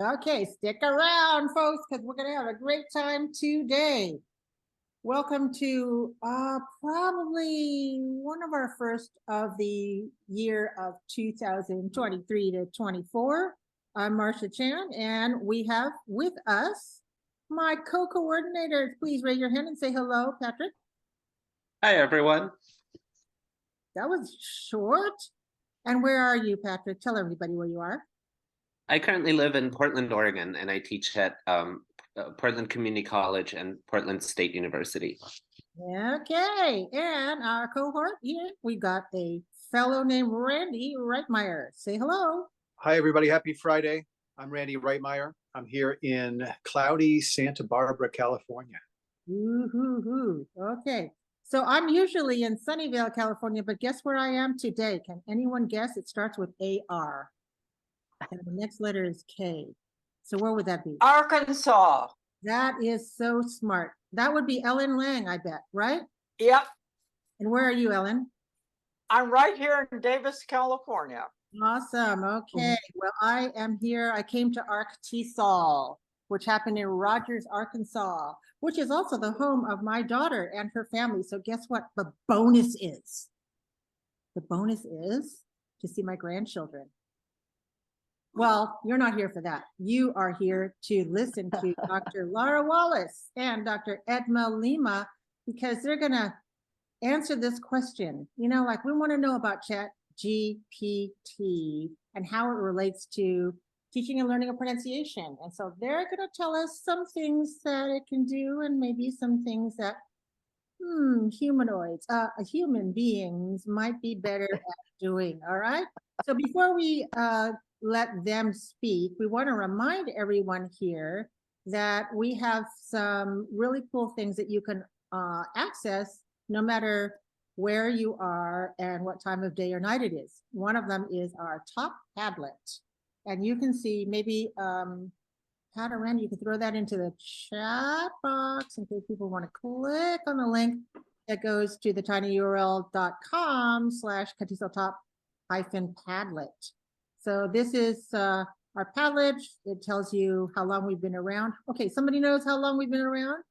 Okay, stick around, folks, because we're going to have a great time today. Welcome to probably one of our first of the year of 2023 to 24. I'm Marsha Chan, and we have with us my co-coordinators. Please raise your hand and say hello, Patrick. Hi, everyone. That was short. And where are you, Patrick? Tell everybody where you are. I currently live in Portland, Oregon, and I teach at Portland Community College and Portland State University. Okay, and our cohort here, we got a fellow named Randy Reitmeyer. Say hello. Hi, everybody. Happy Friday. I'm Randy Reitmeyer. I'm here in cloudy Santa Barbara, California. Ooh. Okay, so I'm usually in Sunnyvale, California, but guess where I am today? Can anyone guess? It starts with A-R. And the next letter is K. So where would that be? Arkansas. That is so smart. That would be Ellen Lang, I bet, right? Yep. And where are you, Ellen? I'm right here in Davis, California. Awesome. Okay. Well, I am here. I came to CATESOL, which happened in Rogers, Arkansas, which is also the home of my daughter and her family. So guess what? The bonus is to see my grandchildren. Well, you're not here for that. You are here to listen to Dr. Lara Wallace and Dr. Edna Lima, because they're going to answer this question. You know, like we want to know about ChatGPT and how it relates to teaching and learning of pronunciation. And so they're going to tell us some things that it can do and maybe some things that human beings might be better at doing. All right. So before we let them speak, we want to remind everyone here that we have some really cool things that you can access no matter where you are and what time of day or night it is. One of them is our top Padlet. And you can see maybe, Pat or Randy, you can throw that into the chat box in case people want to click on the link that goes to the tinyurl.com/CATESOL-top-Padlet. So this is our Padlet. It tells you how long we've been around. Okay, somebody knows how long we've been around?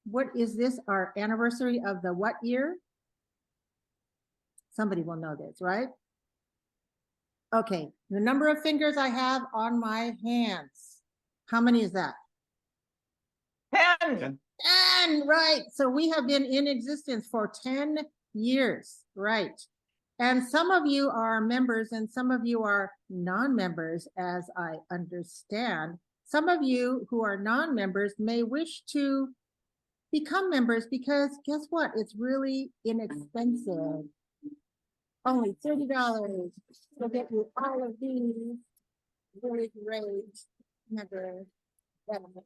What is this? Our anniversary of the what year? Somebody will know this, right? Okay, the number of fingers I have on my hands. How many is that? 10. 10, right. So we have been in existence for 10 years, right? And some of you are members and some of you are non-members, as I understand. Some of you who are non-members may wish to become members because guess what? It's really inexpensive. Only $30 will get you all of these really great member benefits.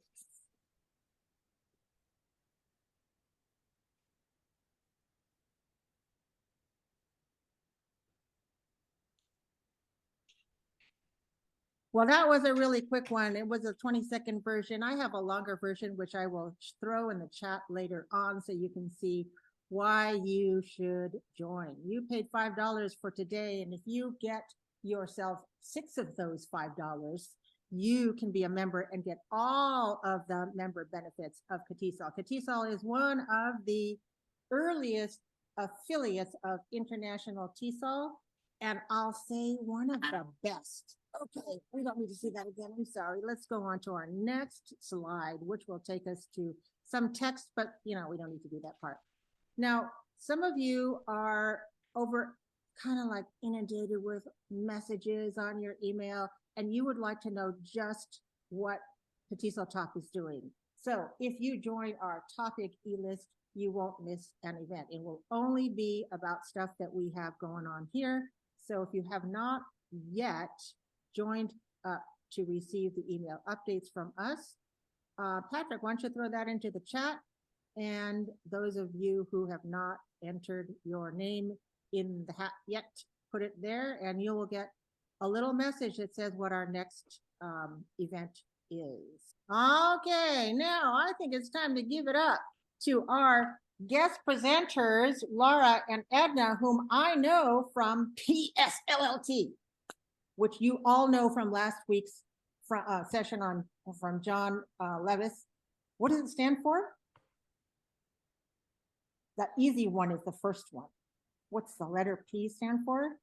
Well, that was a really quick one. It was a 20-second version. I have a longer version, which I will throw in the chat later on so you can see why you should join. You paid $5 for today, and if you get yourself 6 of those $5, you can be a member and get all of the member benefits of CATESOL. CATESOL is one of the earliest affiliates of International TESOL, and I'll say one of the best. Okay, we don't need to see that again. I'm sorry. Let's go on to our next slide, which will take us to some text, but you know, we don't need to do that part. Now, some of you are kind of like inundated with messages on your email, and you would like to know just what CATESOL Talk is doing. So if you join our topic e-list, you won't miss an event. It will only be about stuff that we have going on here. So if you have not yet joined up to receive the email updates from us, Patrick, why don't you throw that into the chat? And those of you who have not entered your name in the hat yet, put it there and you will get a little message that says what our next event is. Okay, now I think it's time to give it up to our guest presenters, Lara and Edna, whom I know from PSLLT, which you all know from last week's session from John Levis. What does it stand for? The easy one is the first one. What's the letter P stand for?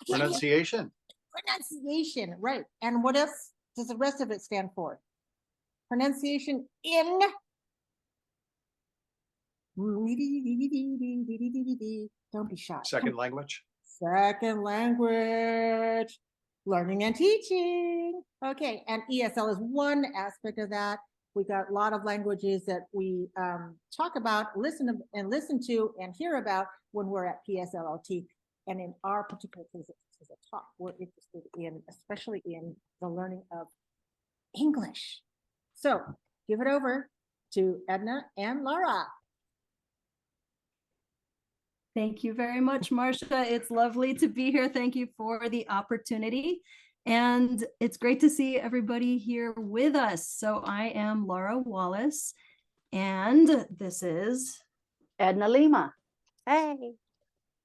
Pronunciation. Pronunciation, right. And what else does the rest of it stand for? Pronunciation in. Don't be shy. Second language. Second language, learning and teaching. Okay, and ESL is one aspect of that. We got a lot of languages that we talk about, listen to, and hear about when we're at PSLLT. And in our particular case, as a talk, we're interested in, especially in the learning of English. So give it over to Edna and Lara. Thank you very much, Marsha. It's lovely to be here. Thank you for the opportunity. And it's great to see everybody here with us. So I am Lara Wallace, and this is Edna Lima. Hey,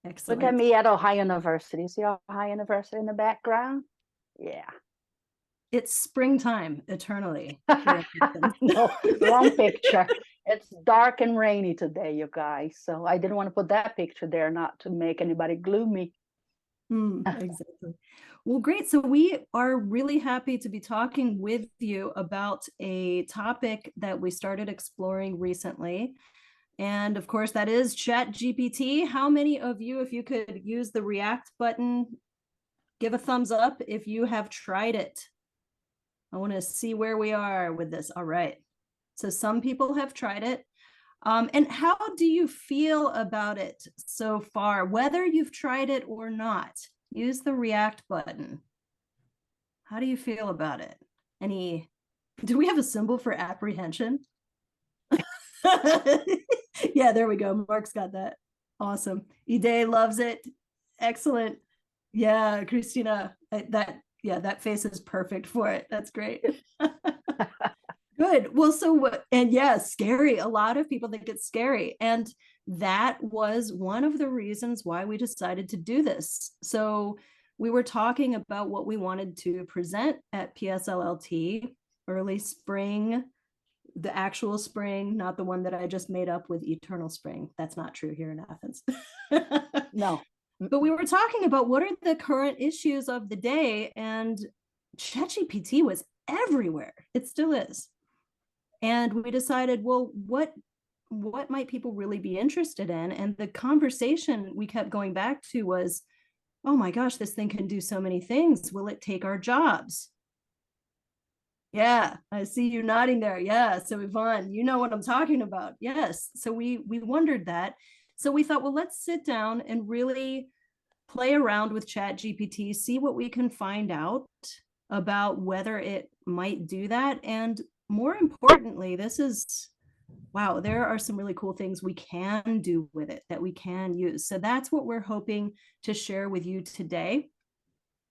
excellent. look at me at Ohio University. See Ohio University in the background? Yeah. It's springtime eternally. No, wrong picture. It's dark and rainy today, you guys. So I didn't want to put that picture there, not to make anybody gloomy. Exactly. Well, great. So we are really happy to be talking with you about a topic that we started exploring recently. And of course, that is ChatGPT. How many of you, if you could use the react button, give a thumbs up if you have tried it? I want to see where we are with this. All right. So some people have tried it. And how do you feel about it so far? Whether you've tried it or not, use the react button. How do you feel about it? Do we have a symbol for apprehension? Yeah, there we go. Mark's got that. Awesome. Ide loves it. Excellent. Yeah, Christina, that face is perfect for it. That's great. Good. Well, and yeah, scary. A lot of people think it's scary. And that was one of the reasons why we decided to do this. So we were talking about what we wanted to present at PSLLT, early spring, the actual spring, not the one that I just made up with eternal spring. That's not true here in Athens. No. But we were talking about what are the current issues of the day, and ChatGPT was everywhere. It still is. And we decided, well, what might people really be interested in? And the conversation we kept going back to was, oh my gosh, this thing can do so many things. Will it take our jobs? Yeah, I see you nodding there. Yeah, so Yvonne, you know what I'm talking about. Yes, so we wondered that. So we thought, well, let's sit down and really play around with ChatGPT, see what we can find out about whether it might do that. And more importantly, wow, there are some really cool things we can do with it that we can use. So that's what we're hoping to share with you today.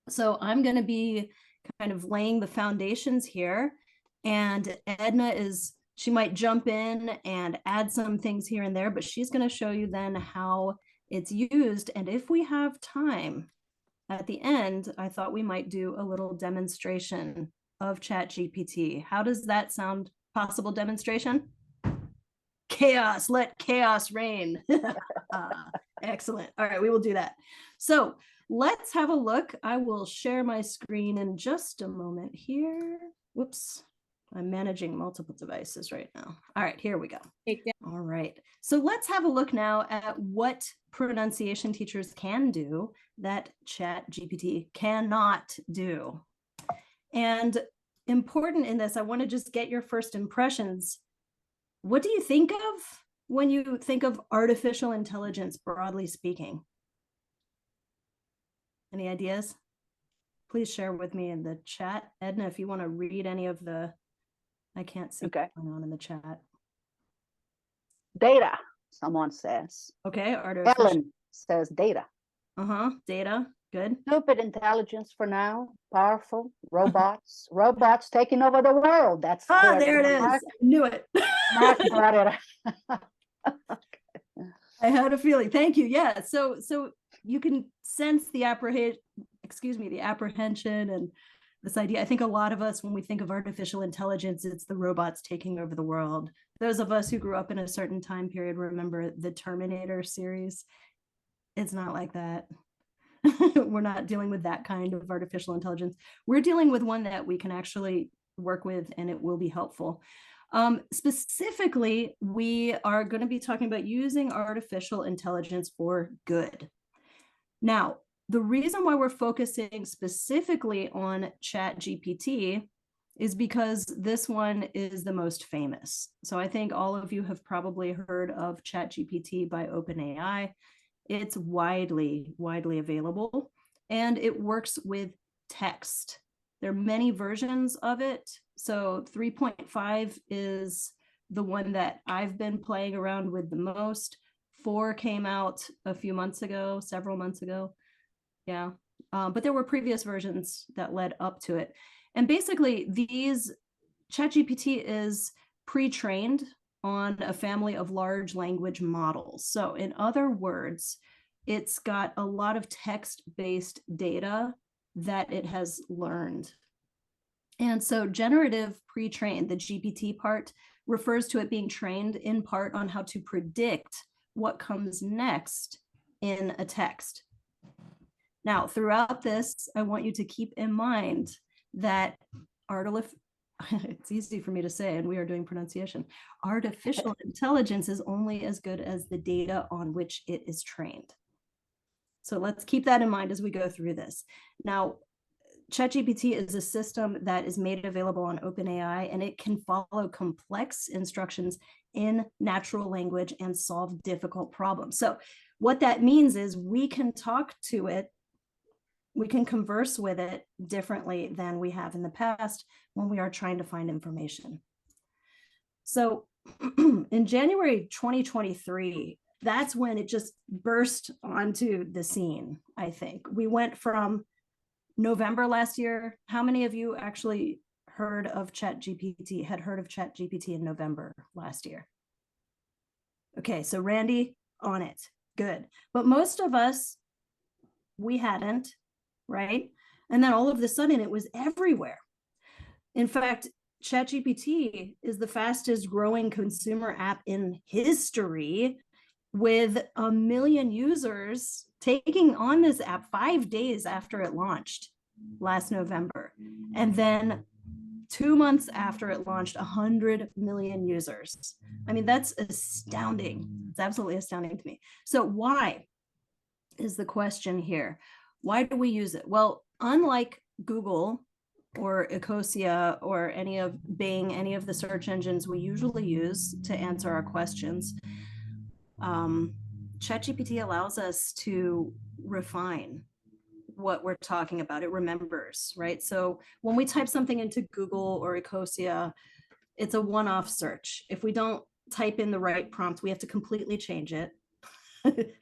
So I'm going to be kind of laying the foundations here, and Edna she might jump in and add some things here and there, but she's going to show you then how it's used. And if we have time at the end, I thought we might do a little demonstration of ChatGPT. How does that sound? Possible demonstration? Chaos, let chaos reign. Excellent. All right, we will do that. So let's have a look. I will share my screen in just a moment here. Whoops. I'm managing multiple devices right now. All right, here we go. All right. So let's have a look now at what pronunciation teachers can do that ChatGPT cannot do. And important in this, I want to just get your first impressions. What do you think of when you think of artificial intelligence, broadly speaking? Any ideas? Please share with me in the chat. Edna, if you want to read any of I can't see what's going on in the chat. Data, someone says. Okay, artificial. Ellen says data. Data, good. Stupid intelligence for now, powerful, robots taking over the world. That's there it is. Mark, Knew it. Mark brought it. I had a feeling. Thank you. Yeah. So you can sense the excuse me, the apprehension and this idea. I think a lot of us, when we think of artificial intelligence, it's the robots taking over the world. Those of us who grew up in a certain time period remember the Terminator series. It's not like that. We're not dealing with that kind of artificial intelligence. We're dealing with one that we can actually work with, and it will be helpful. Specifically, we are going to be talking about using artificial intelligence for good. Now, the reason why we're focusing specifically on ChatGPT is because this one is the most famous. So I think all of you have probably heard of ChatGPT by OpenAI. It's widely available, and it works with text. There are many versions of it. So 3.5 is the one that I've been playing around with the most. 4 came out a few months ago, several months ago. Yeah, but there were previous versions that led up to it. And basically, ChatGPT is pre-trained on a family of large language models. So in other words, it's got a lot of text-based data that it has learned. And so generative pre-trained, the GPT part, refers to it being trained in part on how to predict what comes next in a text. Now, throughout this, I want you to keep in mind that it's easy for me to say, and we are doing pronunciation. Artificial intelligence is only as good as the data on which it is trained. So let's keep that in mind as we go through this. Now, ChatGPT is a system that is made available on OpenAI, and it can follow complex instructions in natural language and solve difficult problems. So what that means is we can talk to it, we can converse with it differently than we have in the past when we are trying to find information. So in January 2023, that's when it just burst onto the scene, I think. We went from November last year. How many of you actually heard of ChatGPT, had heard of ChatGPT in November last year? Okay, so Randy, on it. Good. But most of us, we hadn't, right? And then all of a sudden it was everywhere. In fact, ChatGPT is the fastest growing consumer app in history, with 1 million users taking on this app 5 days after it launched last November. And then 2 months after it launched, 100 million users. I mean, that's astounding. It's absolutely astounding to me. So why is the question here? Why do we use it? Well, unlike Google or Ecosia or any of Bing, any of the search engines we usually use to answer our questions, ChatGPT allows us to refine what we're talking about. It remembers, right? So when we type something into Google or Ecosia, it's a one-off search. If we don't type in the right prompt, we have to completely change it,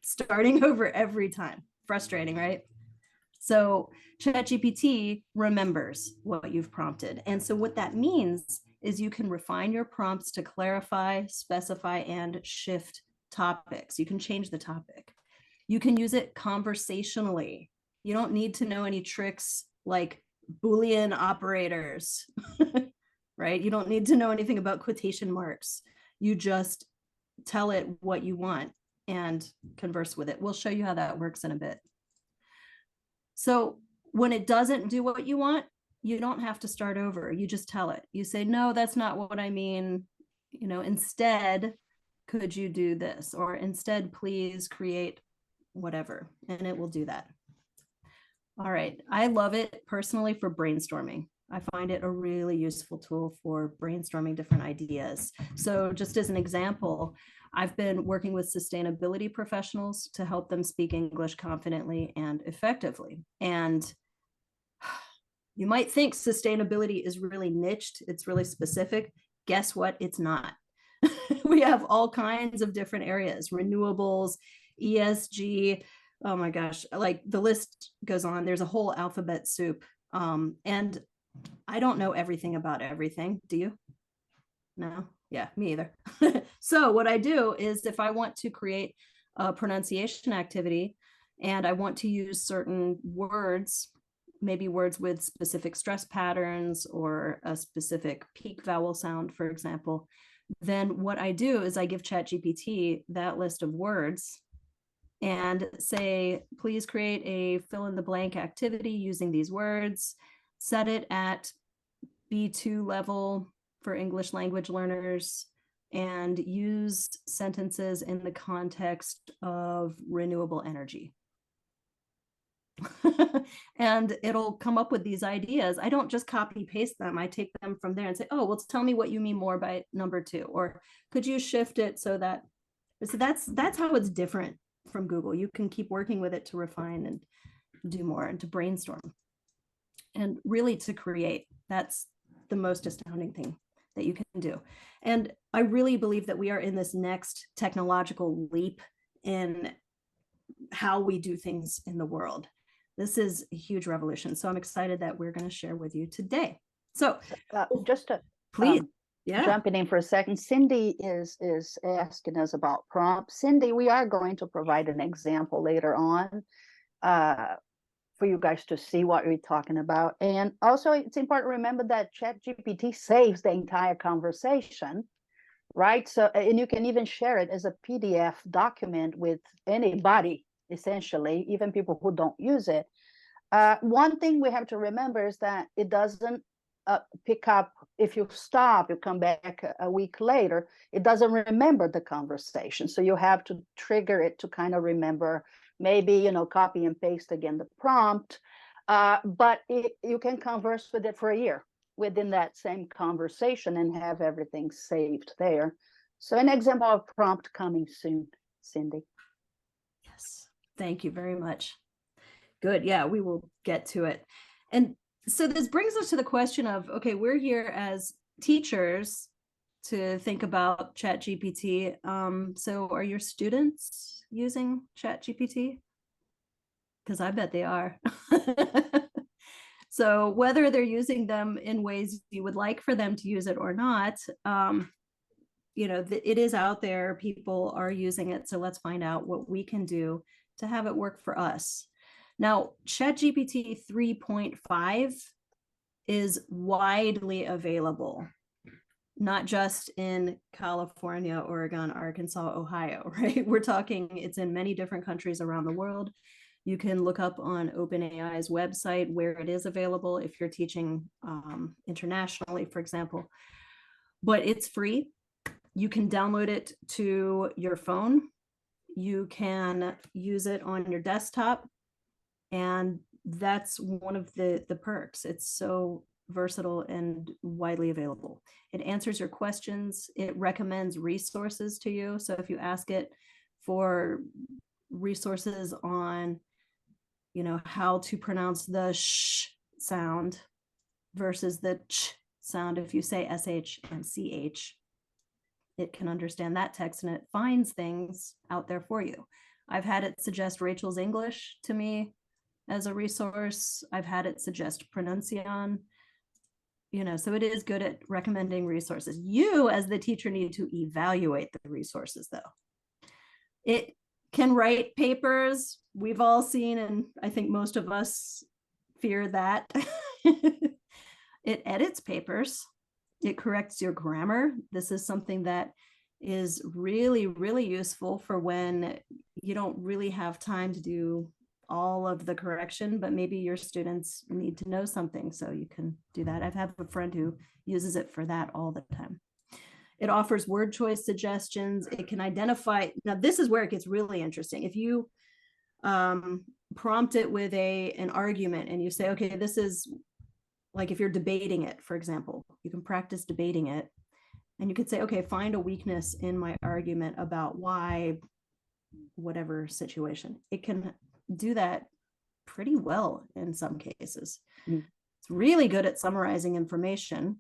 starting over every time. Frustrating, right? So ChatGPT remembers what you've prompted. And so what that means is you can refine your prompts to clarify, specify, and shift topics. You can change the topic. You can use it conversationally. You don't need to know any tricks like Boolean operators, right? You don't need to know anything about quotation marks. You just tell it what you want and converse with it. We'll show you how that works in a bit. So when it doesn't do what you want, you don't have to start over. You just tell it. You say, no, that's not what I mean. Instead, could you do this? Or instead, please create whatever, and it will do that. All right, I love it personally for brainstorming. I find it a really useful tool for brainstorming different ideas. So just as an example, I've been working with sustainability professionals to help them speak English confidently and effectively. And you might think sustainability is really niched, it's really specific. Guess what? It's not. We have all kinds of different areas, renewables, ESG, oh my gosh, like the list goes on. There's a whole alphabet soup. And I don't know everything about everything. Do you? No? Yeah, me either. So what I do is if I want to create a pronunciation activity and I want to use certain words maybe words with specific stress patterns or a specific peak vowel sound, for example, then what I do is I give ChatGPT that list of words and say, please create a fill in the blank activity using these words, set it at B2 level for English language learners, and use sentences in the context of renewable energy. And it'll come up with these ideas. I don't just copy paste them. I take them from there and say, oh, well, tell me what you mean more by number 2, or could you shift it so that, so that's how it's different from Google. You can keep working with it to refine and do more and to brainstorm and really to create. That's the most astounding thing that you can do. And I really believe that we are in this next technological leap in how we do things in the world. This is a huge revolution. So I'm excited that we're going to share with you today. So just to please, yeah. jumping in for a second, Cindy is asking us about prompts. Cindy, we are going to provide an example later on for you guys to see what we're talking about. And also it's important to remember that ChatGPT saves the entire conversation, right? So, and you can even share it as a PDF document with anybody, essentially, even people who don't use it. One thing we have to remember is that it doesn't pick up, if you stop, you come back a week later, it doesn't remember the conversation. So you have to trigger it to kind of remember, maybe, you know, copy and paste again the prompt, but you can converse with it for a year within that same conversation and have everything saved there. So an example of prompt coming soon, Cindy. Yes, thank you very much. Good, yeah, we will get to it. And so this brings us to the question of, okay, we're here as teachers to think about ChatGPT. So are your students using ChatGPT? Because I bet they are. So whether they're using them in ways you would like for them to use it or not, you know, it is out there. People are using it. So let's find out what we can do to have it work for us. Now, ChatGPT 3.5 is widely available, not just in California, Oregon, Arkansas, Ohio, right? We're talking, it's in many different countries around the world. You can look up on OpenAI's website where it is available if you're teaching internationally, for example. But it's free. You can download it to your phone. You can use it on your desktop. And that's one of the perks. It's so versatile and widely available. It answers your questions. It recommends resources to you. So if you ask it for resources on, you know, how to pronounce the sh sound versus the ch sound, if you say sh and ch, it can understand that text and it finds things out there for you. I've had it suggest Rachel's English to me as a resource. I've had it suggest Pronunciation, you know, so it is good at recommending resources. You as the teacher need to evaluate the resources though. It can write papers. We've all seen, and I think most of us fear that. It edits papers. It corrects your grammar. This is something that is really, really useful for when you don't really have time to do all of the correction, but maybe your students need to know something, so you can do that. I've had a friend who uses it for that all the time. It offers word choice suggestions. It can identify, now this is where it gets really interesting. If you prompt it with an argument and you say, okay, this is like if you're debating it, for example, you can practice debating it and you could say, okay, find a weakness in my argument about why whatever situation. It can do that pretty well in some cases. It's really good at summarizing information.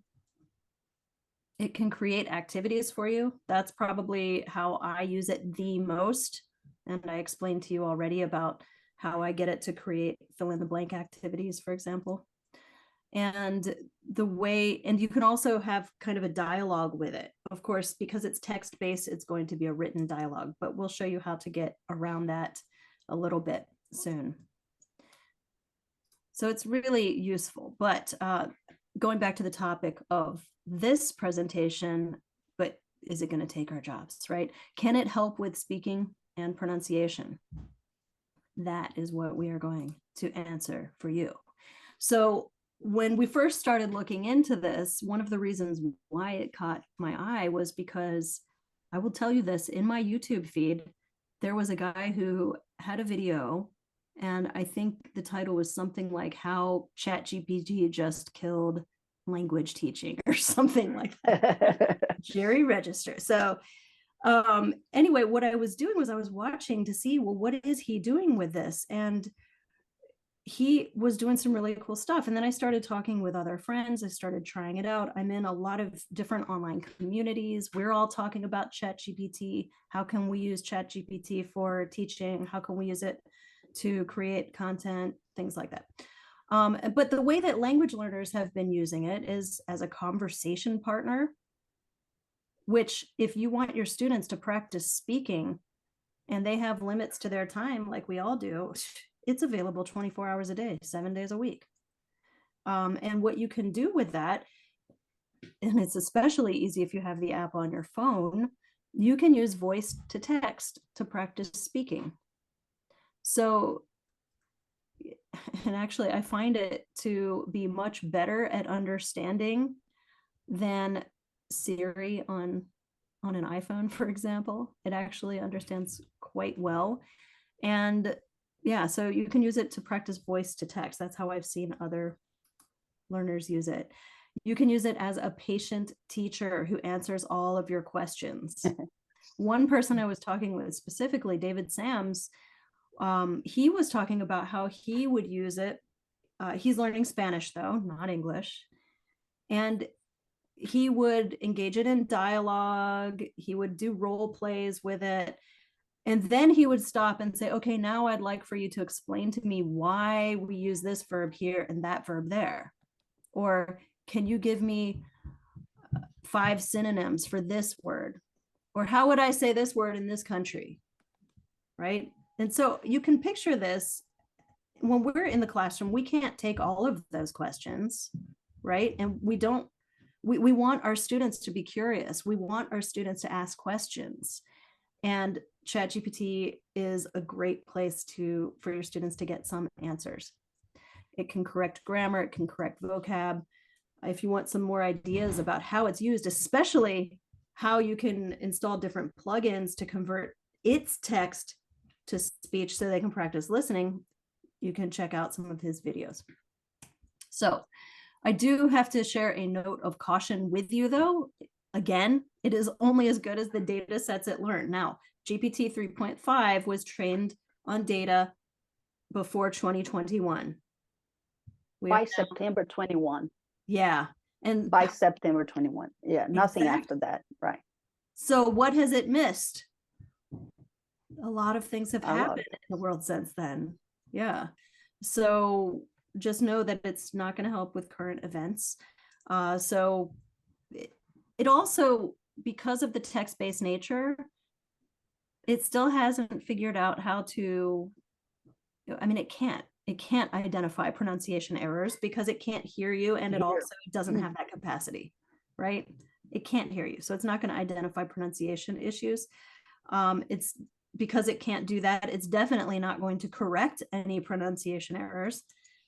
It can create activities for you. That's probably how I use it the most. And I explained to you already about how I get it to create fill in the blank activities, for example. And the way, and you can also have kind of a dialogue with it. Of course, because it's text-based, it's going to be a written dialogue, but we'll show you how to get around that a little bit soon. So it's really useful. But going back to the topic of this presentation, but is it going to take our jobs, right? Can it help with speaking and pronunciation? That is what we are going to answer for you. So when we first started looking into this, one of the reasons why it caught my eye was because I will tell you this, in my YouTube feed, there was a guy who had a video, and I think the title was something like how ChatGPT just killed language teaching or something like that. Jerry Register. So anyway, what I was doing was I was watching to see, well, what is he doing with this? And he was doing some really cool stuff. And then I started talking with other friends. I started trying it out. I'm in a lot of different online communities. We're all talking about ChatGPT. How can we use ChatGPT for teaching? How can we use it to create content? Things like that. But the way that language learners have been using it is as a conversation partner, which if you want your students to practice speaking and they have limits to their time, like we all do, it's available 24 hours a day, 7 days a week. And what you can do with that, and it's especially easy if you have the app on your phone, you can use voice to text to practice speaking. So, and actually I find it to be much better at understanding than Siri on an iPhone, for example. It actually understands quite well. And yeah, so you can use it to practice voice to text. That's how I've seen other learners use it. You can use it as a patient teacher who answers all of your questions. One person I was talking with specifically, David Sams, he was talking about how he would use it. He's learning Spanish though, not English. And he would engage it in dialogue. He would do role plays with it. And then he would stop and say, okay, now I'd like for you to explain to me why we use this verb here and that verb there. Or can you give me 5 synonyms for this word? Or how would I say this word in this country? Right? And so you can picture this when we're in the classroom, we can't take all of those questions, right? And we want our students to be curious. We want our students to ask questions. And ChatGPT is a great place for your students to get some answers. It can correct grammar, it can correct vocab. If you want some more ideas about how it's used, especially how you can install different plugins to convert its text to speech so they can practice listening, you can check out some of his videos. So I do have to share a note of caution with you though. Again, it is only as good as the data sets it learned. Now, GPT 3.5 was trained on data before 2021. By September 21. Yeah. And by September 21. Yeah, nothing after that. Right. So what has it missed? A lot of things have happened in the world since then. Yeah. So just know that it's not going to help with current events. So it also, because of the text-based nature, it still hasn't figured out how to, I mean, it can't identify pronunciation errors because it can't hear you, and it also doesn't have that capacity, right? It can't hear you. So it's not going to identify pronunciation issues. It's because it can't do that. It's definitely not going to correct any pronunciation errors.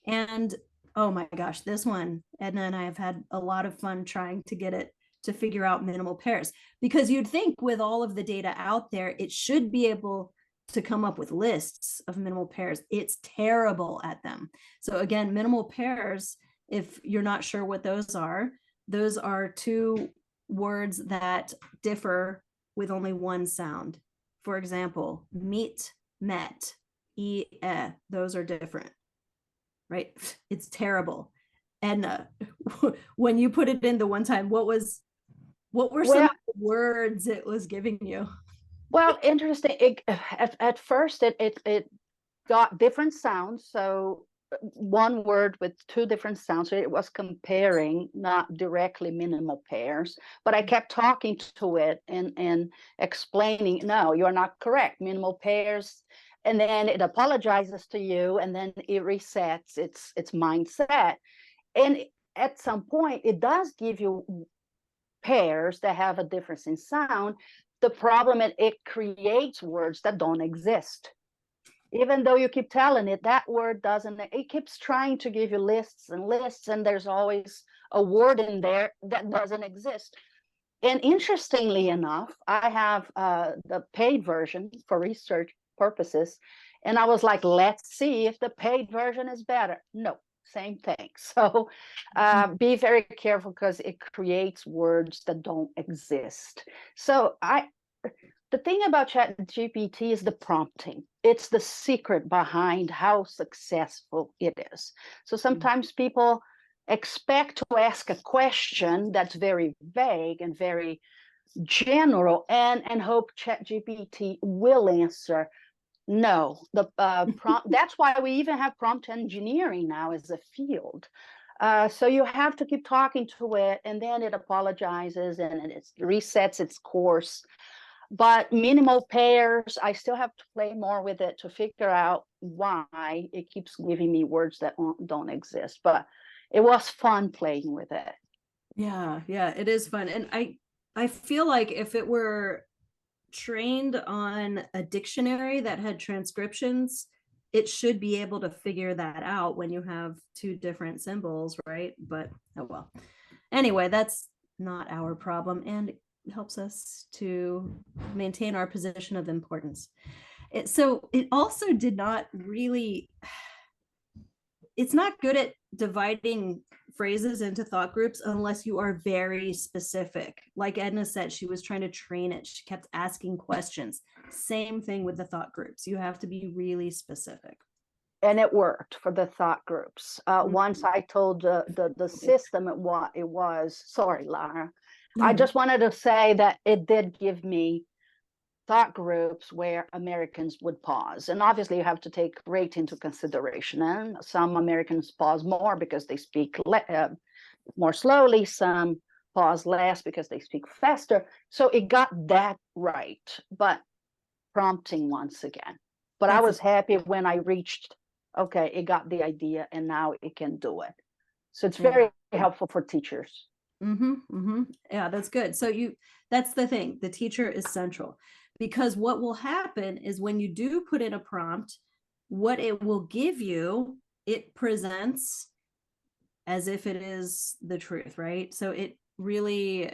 And oh my gosh, this one, Edna and I have had a lot of fun trying to get it to figure out minimal pairs, because you'd think with all of the data out there, it should be able to come up with lists of minimal pairs. It's terrible at them. So again, minimal pairs, if you're not sure what those are 2 words that differ with only one sound. For example, meet, met, those are different, right? It's terrible. And when you put it in the one time, what were some of the words it was giving you? Well, interesting. At first, it got different sounds. So one word with 2 different sounds. So it was comparing, not directly minimal pairs. But I kept talking to it and explaining, no, you're not correct. Minimal pairs and then it apologizes to you, and then it resets its mindset. And at some point, it does give you pairs that have a difference in sound. The problem is it creates words that don't exist. Even though you keep telling it that word doesn't, it keeps trying to give you lists and lists, and there's always a word in there that doesn't exist. And interestingly enough, I have the paid version for research purposes, and I was like, let's see if the paid version is better. No, same thing. So be very careful, because it creates words that don't exist. So the thing about ChatGPT is the prompting. It's the secret behind how successful it is. So sometimes people expect to ask a question that's very vague and very general, and hope ChatGPT will answer. No, the prompt. That's why we even have prompt engineering now as a field. So you have to keep talking to it, and then it apologizes and it resets its course. But minimal pairs, I still have to play more with it to figure out why it keeps giving me words that don't exist. But it was fun playing with it. Yeah, it is fun. And I feel like if it were trained on a dictionary that had transcriptions, it should be able to figure that out when you have two different symbols, right? But oh well. Anyway, that's not our problem, and it helps us to maintain our position of importance. So it also did not really, it's not good at dividing phrases into thought groups unless you are very specific. Like Edna said, she was trying to train it. She kept asking questions. Same thing with the thought groups. You have to be really specific. And it worked for the thought groups. Once I told the system what it was, sorry, Lara. I just wanted to say that it did give me thought groups where Americans would pause. And obviously you have to take rate into consideration. And some Americans pause more because they speak more slowly. Some pause less because they speak faster. So it got that right, but prompting once again. But I was happy when I reached, okay, it got the idea and now it can do it. So it's very helpful for teachers. Yeah, that's good. So that's the thing. The teacher is central, because what will happen is when you do put in a prompt, what it will give you, it presents as if it is the truth, right? So it really,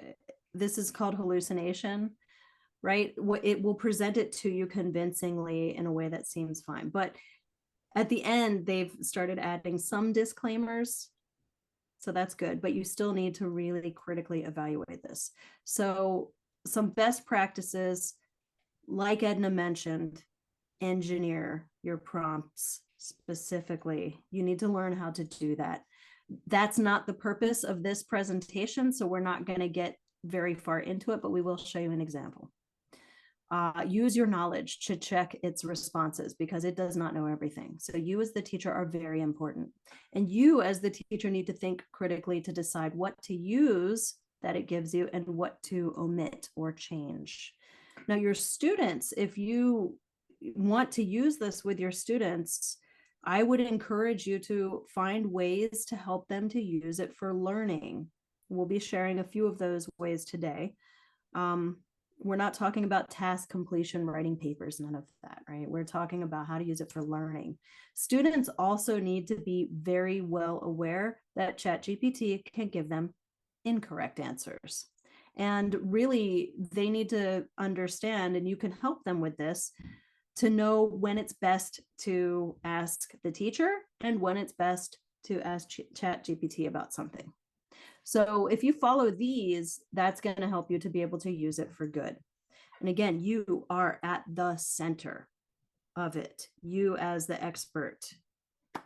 this is called hallucination, right? It will present it to you convincingly in a way that seems fine. But at the end, they've started adding some disclaimers. So that's good, but you still need to really critically evaluate this. So some best practices, like Edna mentioned, engineer your prompts specifically. You need to learn how to do that. That's not the purpose of this presentation, so we're not going to get very far into it, but we will show you an example. Use your knowledge to check its responses, because it does not know everything. So you as the teacher are very important. And you as the teacher need to think critically to decide what to use that it gives you and what to omit or change. Now, your students, if you want to use this with your students, I would encourage you to find ways to help them to use it for learning. We'll be sharing a few of those ways today. We're not talking about task completion, writing papers, none of that, right? We're talking about how to use it for learning. Students also need to be very well aware that ChatGPT can give them incorrect answers. And really, they need to understand, and you can help them with this, to know when it's best to ask the teacher and when it's best to ask ChatGPT about something. So if you follow these, that's going to help you to be able to use it for good. And again, you are at the center of it. You as the expert,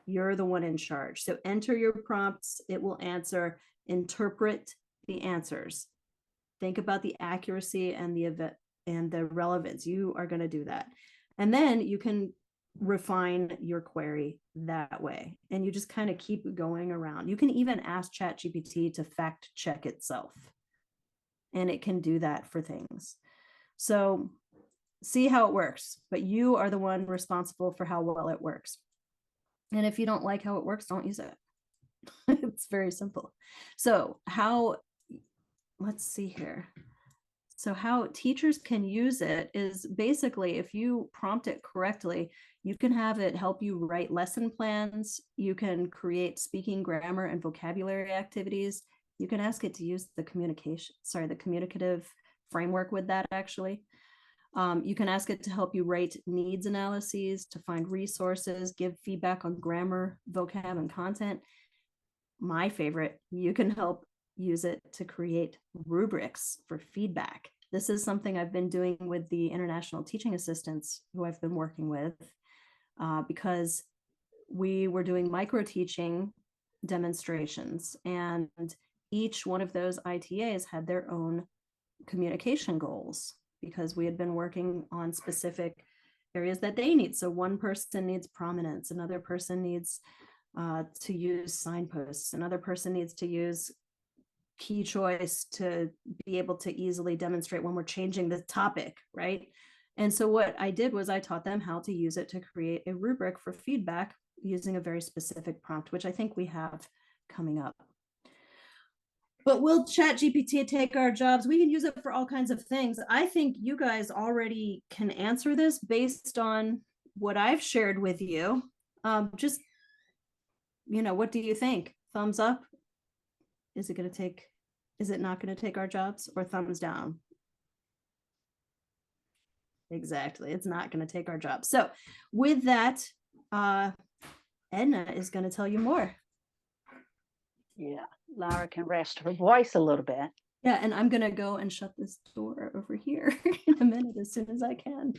you're the one in charge. So enter your prompts, it will answer, interpret the answers. Think about the accuracy and the event and the relevance. You are going to do that. And then you can refine your query that way. And you just kind of keep going around. You can even ask ChatGPT to fact check itself. And it can do that for things. So see how it works, but you are the one responsible for how well it works. And if you don't like how it works, don't use it. It's very simple. So let's see here. So how teachers can use it is basically, if you prompt it correctly, you can have it help you write lesson plans. You can create speaking, grammar, and vocabulary activities. You can ask it to use the communicative framework with that, actually. You can ask it to help you write needs analyses, to find resources, give feedback on grammar, vocab, and content. My favorite, you can help use it to create rubrics for feedback. This is something I've been doing with the international teaching assistants who I've been working with, because we were doing micro teaching demonstrations, and each one of those ITAs had their own communication goals because we had been working on specific areas that they need. So one person needs prominence, another person needs to use signposts, another person needs to use key choice to be able to easily demonstrate when we're changing the topic, right? And so what I did was I taught them how to use it to create a rubric for feedback using a very specific prompt, which I think we have coming up. But will ChatGPT take our jobs? We can use it for all kinds of things. I think you guys already can answer this based on what I've shared with you. Just, what do you think? Thumbs up? Is it not going to take our jobs, or thumbs down? Exactly. It's not going to take our jobs. So with that, Edna is going to tell you more. Yeah, Lara can rest her voice a little bit. Yeah, and I'm going to go and shut this door over here in a minute as soon as I can.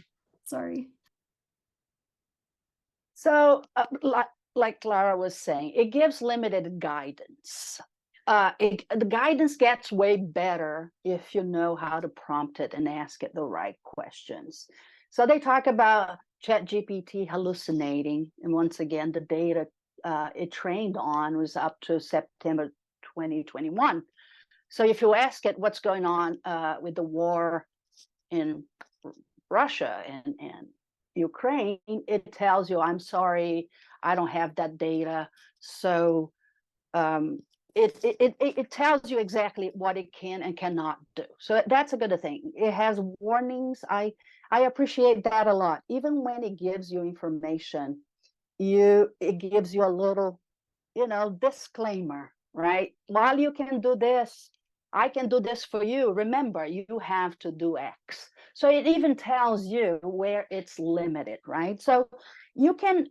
Sorry. So like Lara was saying, it gives limited guidance. The guidance gets way better if you know how to prompt it and ask it the right questions. So they talk about ChatGPT hallucinating. And once again, the data it trained on was up to September 2021. So if you ask it what's going on with the war in Russia and Ukraine, it tells you, I'm sorry, I don't have that data. So it tells you exactly what it can and cannot do. So that's a good thing. It has warnings. I appreciate that a lot. Even when it gives you information, it gives you a little, disclaimer, right? While you can do this, I can do this for you. Remember, you have to do X. So it even tells you where it's limited, right? So you can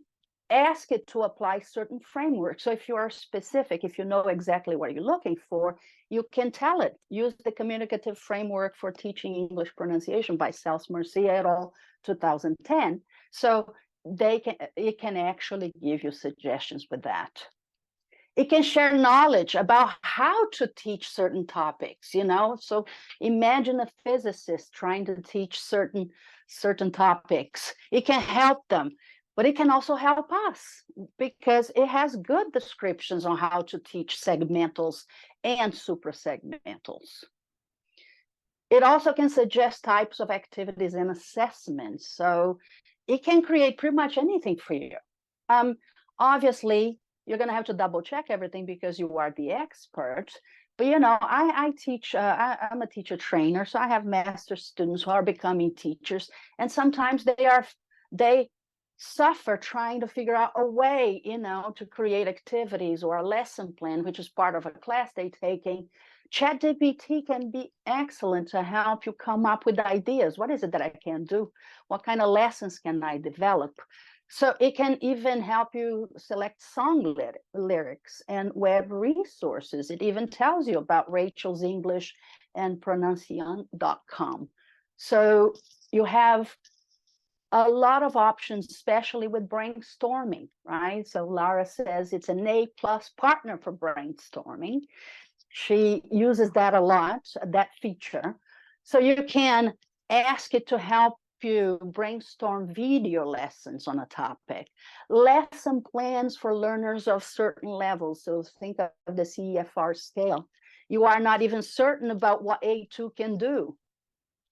ask it to apply certain frameworks. So if you are specific, if you know exactly what you're looking for, you can tell it, use the communicative framework for teaching English pronunciation by Mercier et al. 2010. So it can actually give you suggestions with that. It can share knowledge about how to teach certain topics, So imagine a physicist trying to teach certain topics. It can help them, but it can also help us because it has good descriptions on how to teach segmentals and suprasegmentals. It also can suggest types of activities and assessments. So it can create pretty much anything for you. Obviously, you're going to have to double check everything because you are the expert. But, I teach, I'm a teacher trainer, so I have master students who are becoming teachers. And sometimes they suffer trying to figure out a way, to create activities or a lesson plan, which is part of a class they're taking. ChatGPT can be excellent to help you come up with ideas. What is it that I can do? What kind of lessons can I develop? So it can even help you select song lyrics and web resources. It even tells you about Rachel's English and pronunciation.com. So you have a lot of options, especially with brainstorming, right? So Lara says it's an A+ partner for brainstorming. She uses that a lot, that feature. So you can ask it to help you brainstorm video lessons on a topic, lesson plans for learners of certain levels. So think of the CEFR scale. You are not even certain about what A2 can do.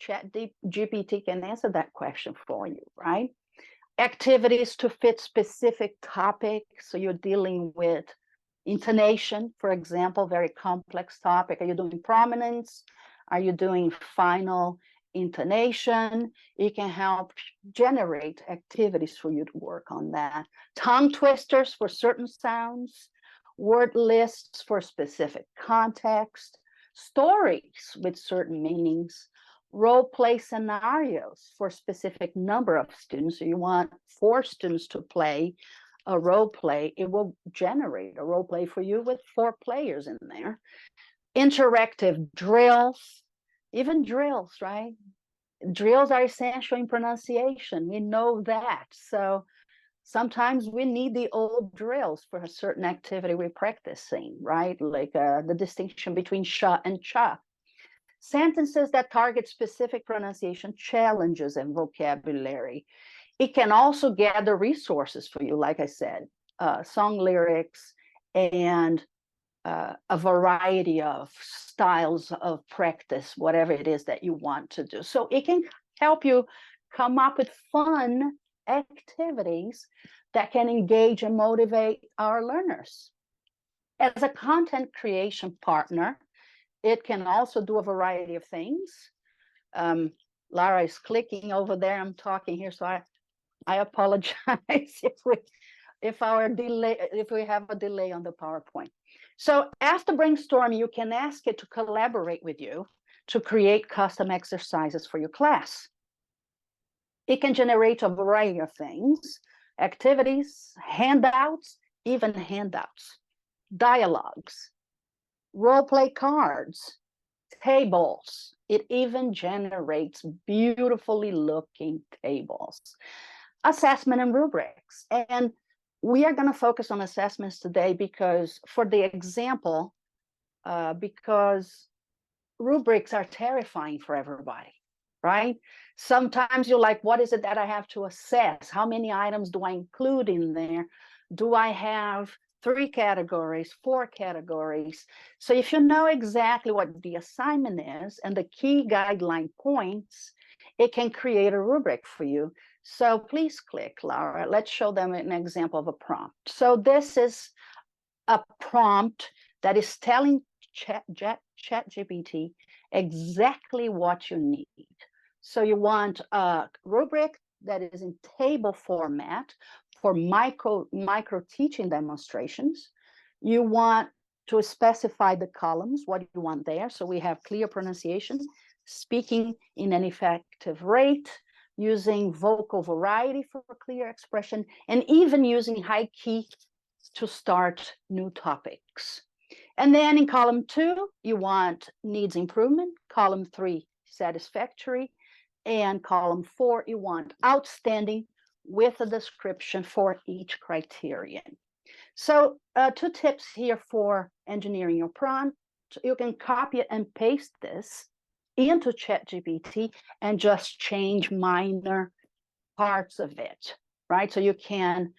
ChatGPT can answer that question for you, right? Activities to fit specific topics. So you're dealing with intonation, for example, very complex topic. Are you doing prominence? Are you doing final intonation? It can help generate activities for you to work on that. Tongue twisters for certain sounds, word lists for specific context, stories with certain meanings, role play scenarios for specific number of students. So you want 4 students to play a role play, it will generate a role play for you with 4 players in there. Interactive drills, even drills, right? Drills are essential in pronunciation. We know that. So sometimes we need the old drills for a certain activity we're practicing, right? Like the distinction between sh and cha. Sentences that target specific pronunciation challenges and vocabulary. It can also gather resources for you, like I said, song lyrics and a variety of styles of practice, whatever it is that you want to do. So it can help you come up with fun activities that can engage and motivate our learners. As a content creation partner, it can also do a variety of things. Lara is clicking over there. I'm talking here, so I apologize if we have a delay on the PowerPoint. So after brainstorming, you can ask it to collaborate with you to create custom exercises for your class. It can generate a variety of things, activities, handouts, even handouts, dialogues, role play cards, tables. It even generates beautifully looking tables. Assessment and rubrics. And we are going to focus on assessments today because for the example, because rubrics are terrifying for everybody, right? Sometimes you're like, what is it that I have to assess? How many items do I include in there? Do I have 3 categories, 4 categories? So if you know exactly what the assignment is and the key guideline points, it can create a rubric for you. So please click, Lara. Let's show them an example of a prompt. So this is a prompt that is telling ChatGPT exactly what you need. So you want a rubric that is in table format for micro teaching demonstrations. You want to specify the columns, what you want there. So we have clear pronunciation, speaking in an effective rate, using vocal variety for clear expression, and even using high key to start new topics. And then in column 2, you want needs improvement, column 3, satisfactory, and column 4, you want outstanding with a description for each criterion. So 2 tips here for engineering your prompt. You can copy it and paste this into ChatGPT and just change minor parts of it, right? So you can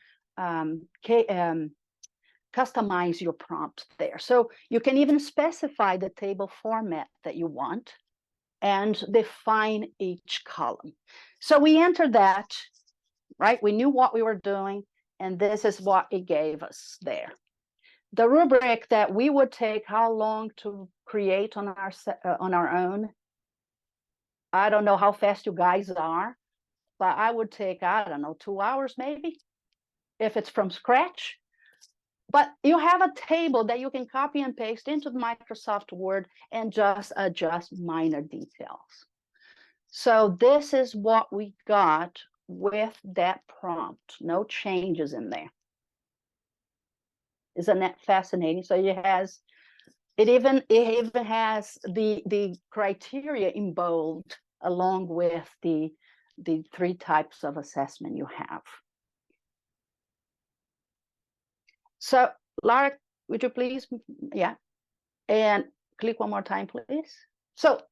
customize your prompt there. So you can even specify the table format that you want and define each column. So we entered that, right? We knew what we were doing, and this is what it gave us there. The rubric that we would take how long to create on our own? I don't know how fast you guys are, but I would take, I don't know, 2 hours maybe, if it's from scratch. But you have a table that you can copy and paste into Microsoft Word and just adjust minor details. So this is what we got with that prompt. No changes in there. Isn't that fascinating? So it even has the criteria in bold along with the 3 types of assessment you have. So Lara, would you please, yeah, and click one more time, please. So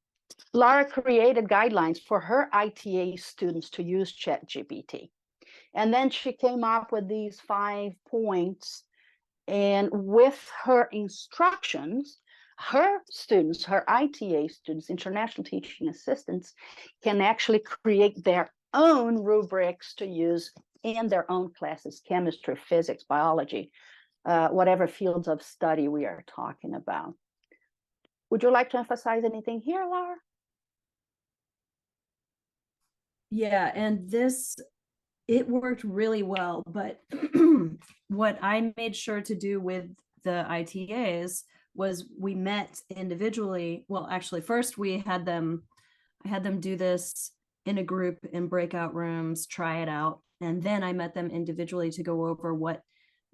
Lara created guidelines for her ITA students to use ChatGPT. And then she came up with these 5 points. And with her instructions, her students, her ITA students, international teaching assistants, can actually create their own rubrics to use in their own classes, chemistry, physics, biology, whatever fields of study we are talking about. Would you like to emphasize anything here, Lara? Yeah, and it worked really well, but what I made sure to do with the ITAs was we met individually. Well, actually, first I had them do this in a group in breakout rooms, try it out, and then I met them individually to go over what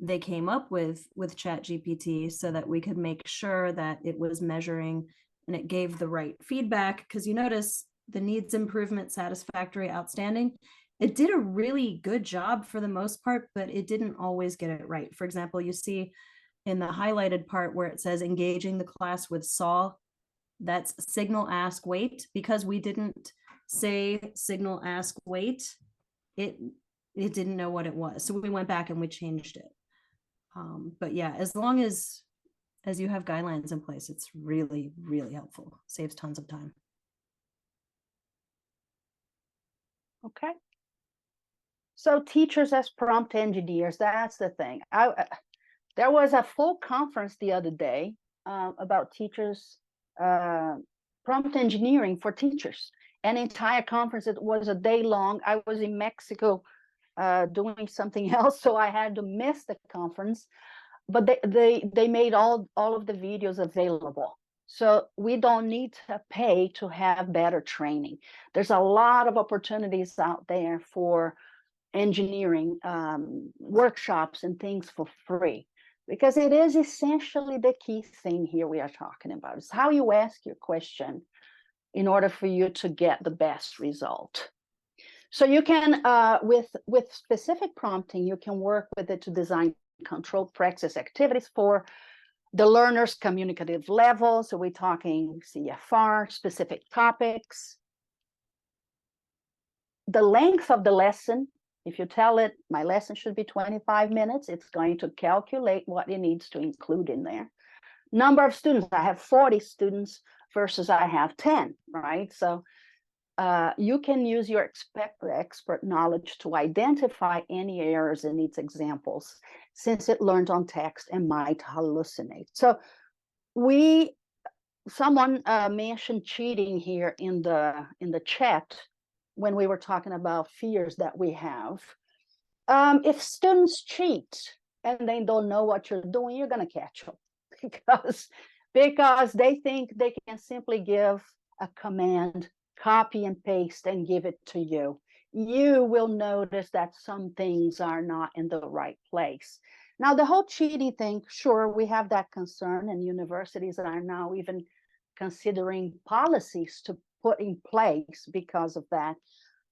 they came up with ChatGPT so that we could make sure that it was measuring and it gave the right feedback. Because you notice the needs improvement, satisfactory, outstanding, it did a really good job for the most part, but it didn't always get it right. For example, you see in the highlighted part where it says engaging the class with SAW, that's signal, ask, wait. Because we didn't say signal, ask, wait, it didn't know what it was. So we went back and we changed it. But yeah, as long as you have guidelines in place, it's really, really helpful. Saves tons of time. Okay. So teachers as prompt engineers, that's the thing. There was a full conference the other day about teachers, prompt engineering for teachers. An entire conference, it was a day long. I was in Mexico doing something else, so I had to miss the conference. But they made all of the videos available. So we don't need to pay to have better training. There's a lot of opportunities out there for engineering workshops and things for free, because it is essentially the key thing here we are talking about. It's how you ask your question in order for you to get the best result. So you can, with specific prompting, you can work with it to design controlled practice activities for the learner's communicative level. So we're talking CFR, specific topics. The length of the lesson, if you tell it, my lesson should be 25 minutes, it's going to calculate what it needs to include in there. Number of students, I have 40 students versus I have 10, right? So you can use your expert knowledge to identify any errors in its examples, since it learned on text and might hallucinate. So someone mentioned cheating here in the chat when we were talking about fears that we have. If students cheat and they don't know what you're doing, you're going to catch them because they think they can simply give a command, copy and paste, and give it to you. You will notice that some things are not in the right place. Now, the whole cheating thing, sure, we have that concern, and universities are now even considering policies to put in place because of that.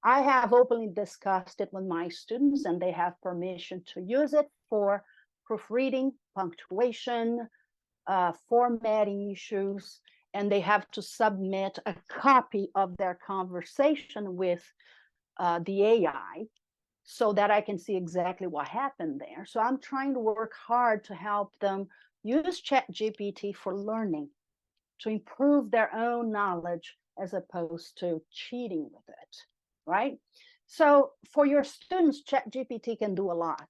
I have openly discussed it with my students, and they have permission to use it for proofreading, punctuation, formatting issues, and they have to submit a copy of their conversation with the AI so that I can see exactly what happened there. So I'm trying to work hard to help them use ChatGPT for learning, to improve their own knowledge as opposed to cheating with it, right? So for your students, ChatGPT can do a lot.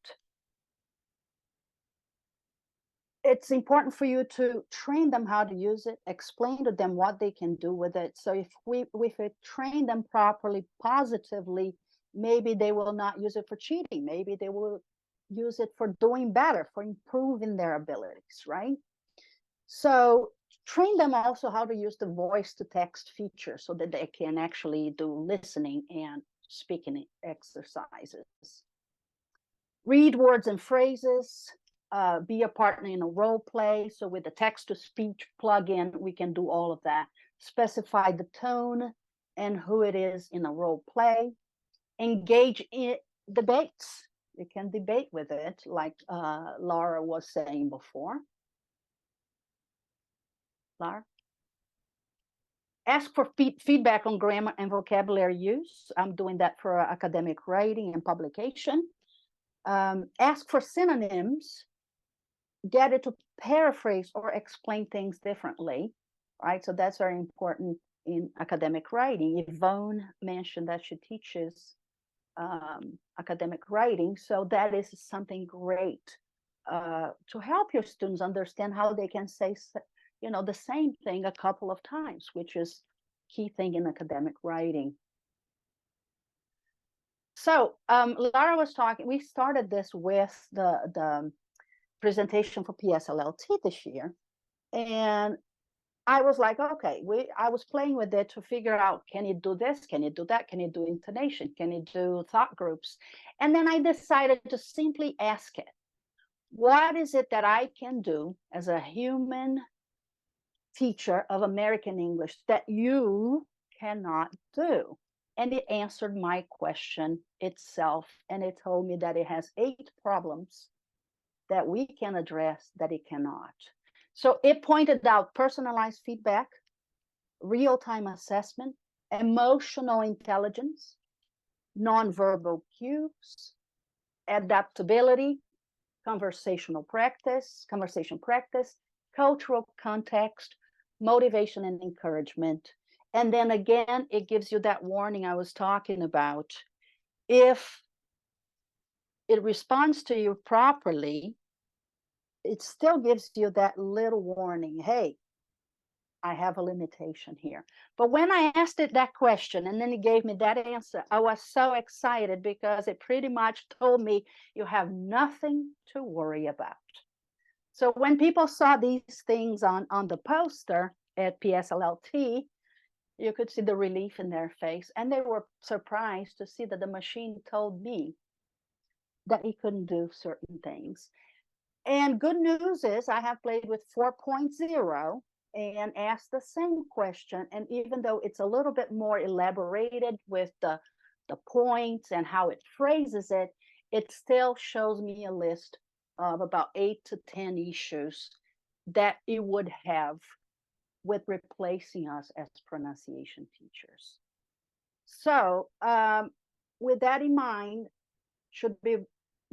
It's important for you to train them how to use it, explain to them what they can do with it. So if we train them properly, positively, maybe they will not use it for cheating. Maybe they will use it for doing better, for improving their abilities, right? So train them also how to use the voice to text feature so that they can actually do listening and speaking exercises. Read words and phrases. Be a partner in a role play. So with the text-to-speech plugin, we can do all of that. Specify the tone and who it is in a role play. Engage in debates. You can debate with it, like Lara was saying before. Lara? Ask for feedback on grammar and vocabulary use. I'm doing that for academic writing and publication. Ask for synonyms. get it to paraphrase or explain things differently, right? So that's very important in academic writing. Yvonne mentioned that she teaches academic writing, so that is something great to help your students understand how they can say, you know, the same thing a couple of times, which is key thing in academic writing. So Lara was talking, we started this with the presentation for PSLLT this year. And I was like, okay, I was playing with it to figure out, can you do this? Can you do that? Can you do intonation? Can you do thought groups? And then I decided to simply ask it, what is it that I can do as a human teacher of American English that you cannot do? And it answered my question itself. And it told me that it has 8 problems that we can address that it cannot. So it pointed out personalized feedback, real-time assessment, emotional intelligence, nonverbal cues, adaptability, conversation practice, cultural context, motivation and encouragement. And then again, it gives you that warning I was talking about. If it responds to you properly, it still gives you that little warning. Hey, I have a limitation here. But when I asked it that question and then it gave me that answer, I was so excited because it pretty much told me you have nothing to worry about. So when people saw these things on the poster at PSLLT, you could see the relief in their face, and they were surprised to see that the machine told me that it couldn't do certain things. And good news is I have played with 4.0 and asked the same question. And even though it's a little bit more elaborated with the points and how it phrases it, it still shows me a list of about 8 to 10 issues that it would have with replacing us as pronunciation teachers. So with that in mind, should we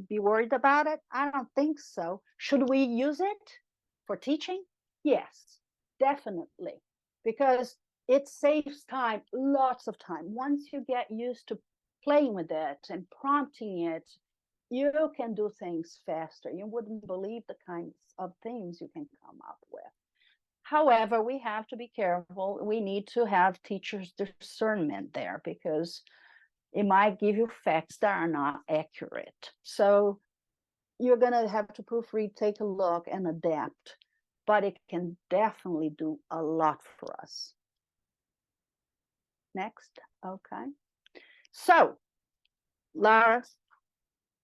be worried about it? I don't think so. Should we use it for teaching? Yes, definitely, because it saves time, lots of time. Once you get used to playing with it and prompting it, you can do things faster. You wouldn't believe the kinds of things you can come up with. However, we have to be careful. We need to have teachers' discernment there because it might give you facts that are not accurate. So you're going to have to proofread, take a look, and adapt. But it can definitely do a lot for us. Next. Okay. So, Lara,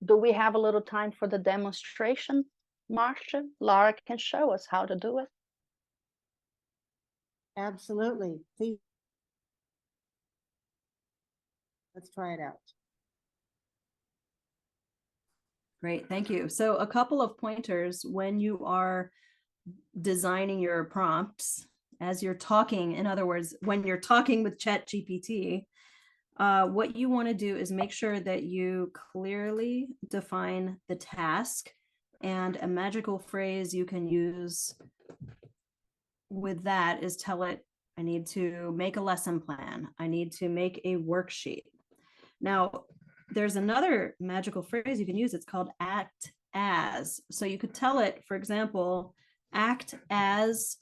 do we have a little time for the demonstration? Marsha, Lara can show us how to do it. Absolutely. Please. Let's try it out. Great, thank you. So a couple of pointers when you are designing your prompts, as you're talking, in other words, when you're talking with ChatGPT, what you want to do is make sure that you clearly define the task, and a magical phrase you can use with that is tell it, I need to make a lesson plan. I need to make a worksheet. Now, there's another magical phrase you can use. It's called act as. So you could tell it, for example, act as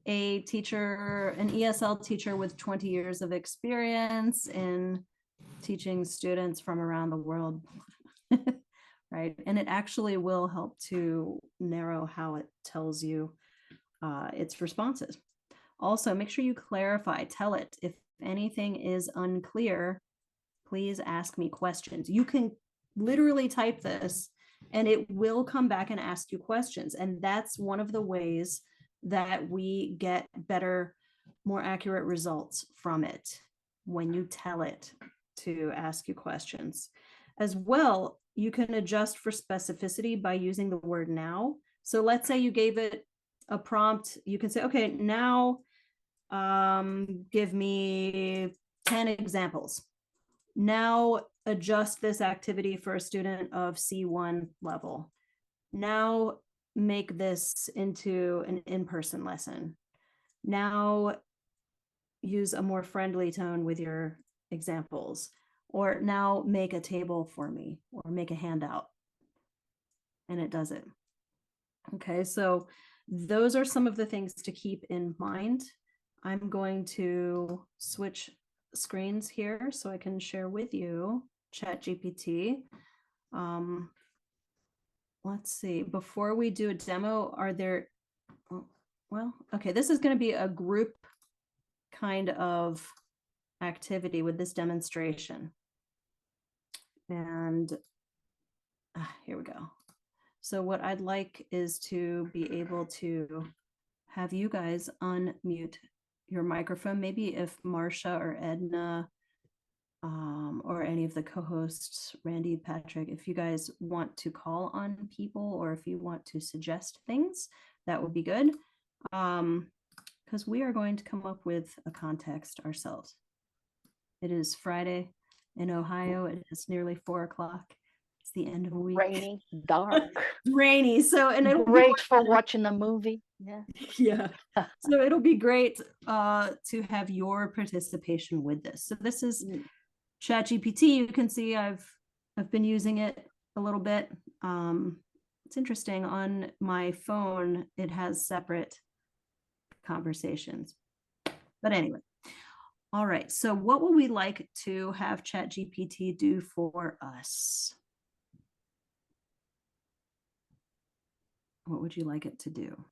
a teacher, an ESL teacher with 20 years of experience in teaching students from around the world, right? And it actually will help to narrow how it tells you its responses. Also, make sure you clarify, tell it if anything is unclear, please ask me questions. You can literally type this and it will come back and ask you questions. And that's one of the ways that we get better, more accurate results from it when you tell it to ask you questions. As well, you can adjust for specificity by using the word now. So let's say you gave it a prompt, you can say, okay, now give me 10 examples. Now adjust this activity for a student of C1 level. Now make this into an in-person lesson. Now use a more friendly tone with your examples, or now make a table for me, or make a handout. And it does it. Okay, so those are some of the things to keep in mind. I'm going to switch screens here so I can share with you ChatGPT. Let's see, before we do a demo, are there, well, okay, this is going to be a group kind of activity with this demonstration. And here we go. So what I'd like is to be able to have you guys unmute your microphone. Maybe if Marsha or Edna or any of the co-hosts, Randy, Patrick, if you guys want to call on people or if you want to suggest things, that would be good. Because we are going to come up with a context ourselves. It is Friday in Ohio. It is nearly 4 o'clock. It's the end of a week. Rainy, dark. Rainy. So, and it'll be Great for watching a movie. Yeah. yeah. So it'll be great to have your participation with this. So this is ChatGPT. You can see I've been using it a little bit. It's interesting. On my phone, it has separate conversations. But anyway. All right. So what would we like to have ChatGPT do for us? What would you like it to do?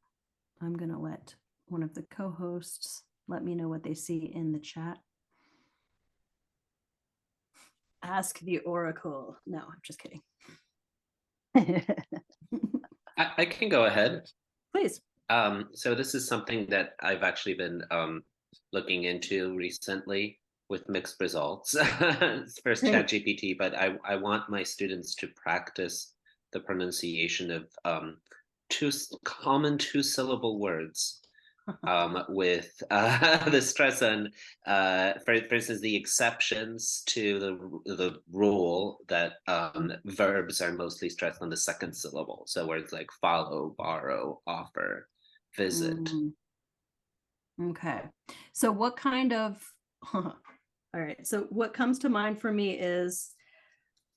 I'm going to let one of the co-hosts let me know what they see in the chat. Ask the Oracle. No, I'm just kidding. I can go ahead. Please. So this is something that I've actually been looking into recently with mixed results. First Great. ChatGPT, but I want my students to practice the pronunciation of common two-syllable words with the stress on, for instance, the exceptions to the rule that verbs are mostly stressed on the second syllable. So words like follow, borrow, offer, visit. Okay. So what kind of, all right. So what comes to mind for me is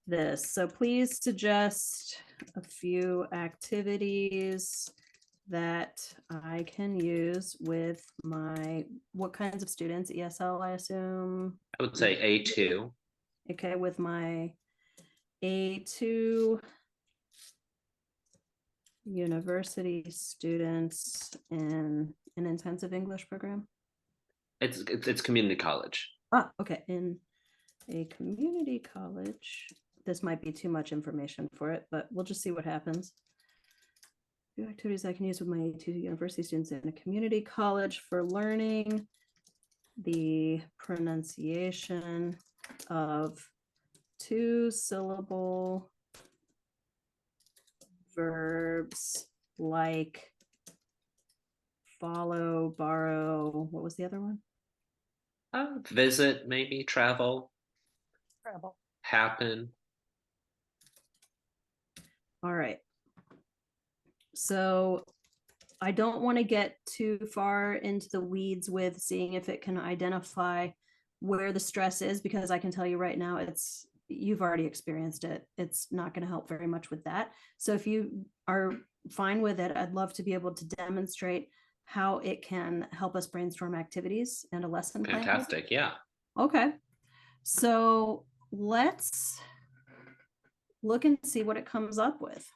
this. So please suggest a few activities that I can use with my, what kinds of students? ESL, I assume. I would say A2. Okay, with my A2 university students in an intensive English program. It's community college. Ah, okay, in a community college. This might be too much information for it, but we'll just see what happens. Few activities I can use with my A2 university students in a community college for learning the pronunciation of two-syllable verbs like follow, borrow. What was the other one? Visit, maybe travel, Travel. happen. All right. So I don't want to get too far into the weeds with seeing if it can identify where the stress is, because I can tell you right now, you've already experienced it. It's not going to help very much with that. So if you are fine with it, I'd love to be able to demonstrate how it can help us brainstorm activities and a lesson plan. Fantastic, yeah. Okay. So let's look and see what it comes up with.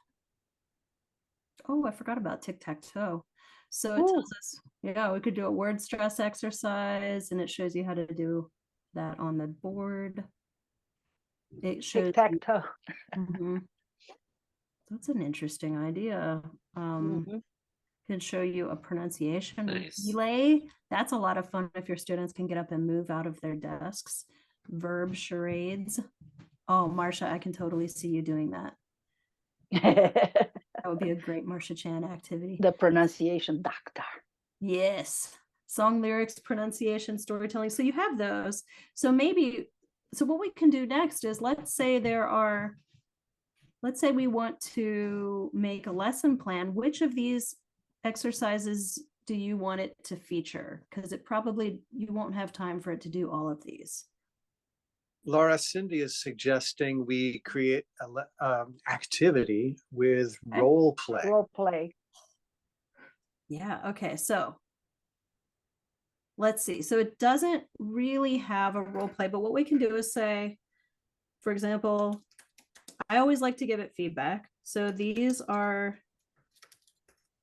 Oh, I forgot about tic-tac-toe. So it tells us, yeah, we could do a word stress exercise, and it shows you how to do that on the board. It shows Tic-tac-toe. That's an interesting idea. Can show you a pronunciation relay. That's a lot of fun if your students can get up and move out of their desks. Verb charades. Oh, Marsha, I can totally see you doing that. That would be a great Marsha Chan activity. The pronunciation doctor. Yes. Song lyrics, pronunciation, storytelling. So you have those. So maybe, so what we can do next is, let's say there are let's say we want to make a lesson plan. Which of these exercises do you want it to feature? Because it probably, you won't have time for it to do all of these. Laura, Cindy is suggesting we create a activity with Okay. role play. Role play. Yeah, okay, so let's see. So it doesn't really have a role play, but what we can do is say, for example, I always like to give it feedback. So these are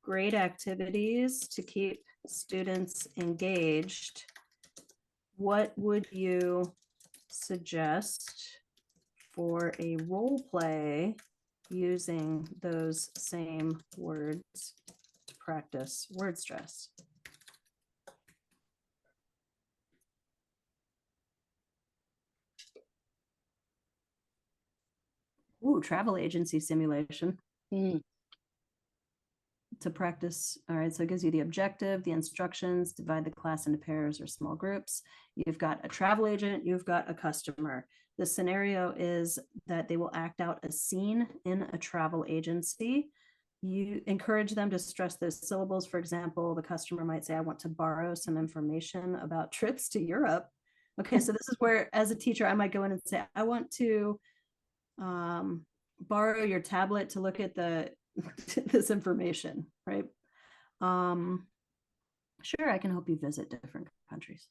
great activities to keep students engaged. What would you suggest for a role play using those same words to practice word stress? Ooh, travel agency simulation Mm. to practice. All right, so it gives you the objective, the instructions, divide the class into pairs or small groups. You've got a travel agent, you've got a customer. The scenario is that they will act out a scene in a travel agency. You encourage them to stress those syllables. For example, the customer might say, I want to borrow some information about trips to Europe. Okay, so this is where, as a teacher, I might go in and say, I want to borrow your tablet to look at the this information, right? Sure, I can help you visit different countries.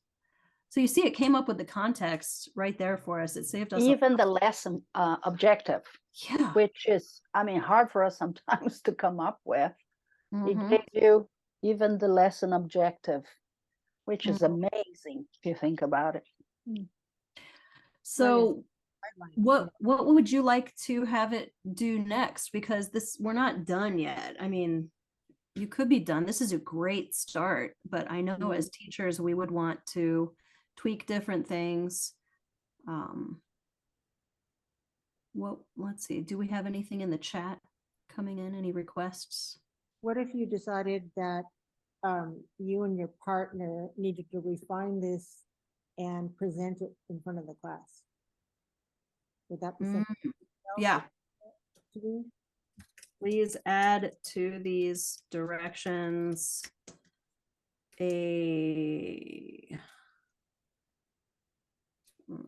So you see, it came up with the context right there for us. It saved us Even the lesson objective, yeah. which is, I mean, hard for us sometimes to come up with. It Mhm. gave you even the lesson objective, which is amazing if you think about it. So Guidelines. what would you like to have it do next? Because we're not done yet. I mean, you could be done. This is a great start, but I know as teachers, we would want to tweak different things. Let's see. Do we have anything in the chat coming in? Any requests? What if you decided that you and your partner needed to refine this and present it in front of the class? Would that be something Yeah. to do? Please add to these directions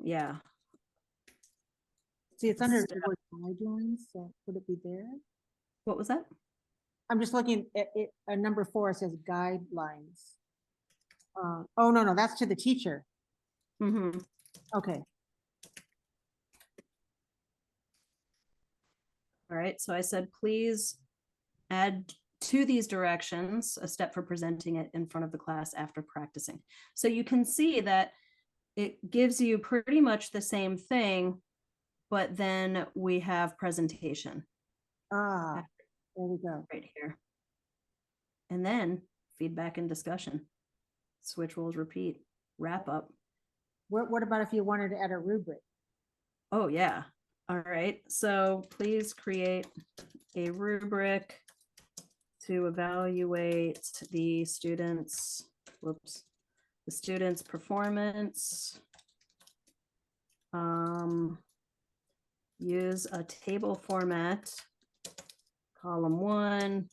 yeah. See, it's under Step. the word guidelines, so would it be there? What was that? I'm just looking at it, number 4 says guidelines. Oh, no, that's to the teacher. Mm-hmm. Okay, All right, so I said, please add to these directions a step for presenting it in front of the class after practicing. So you can see that it gives you pretty much the same thing, but then we have presentation there we go. right here. And then feedback and discussion. Switch roles, repeat, wrap up. What about if you wanted to add a rubric? Oh, yeah. All right. So please create a rubric to evaluate the students' performance. Use a table format. Column 1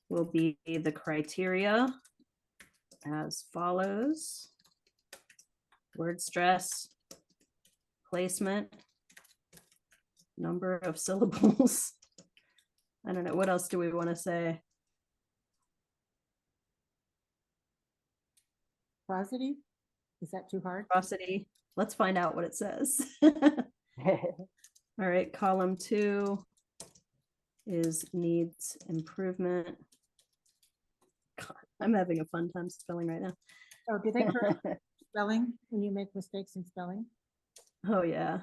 will be the criteria as follows: word stress, placement, number of syllables. I don't know, what else do we want to say? Prosody? Is that too hard? Prosody. Let's find out what it says. All right, column 2 is needs improvement. God, I'm having a fun time spelling right now. Oh, do they correct spelling when you make mistakes in spelling? Oh yeah.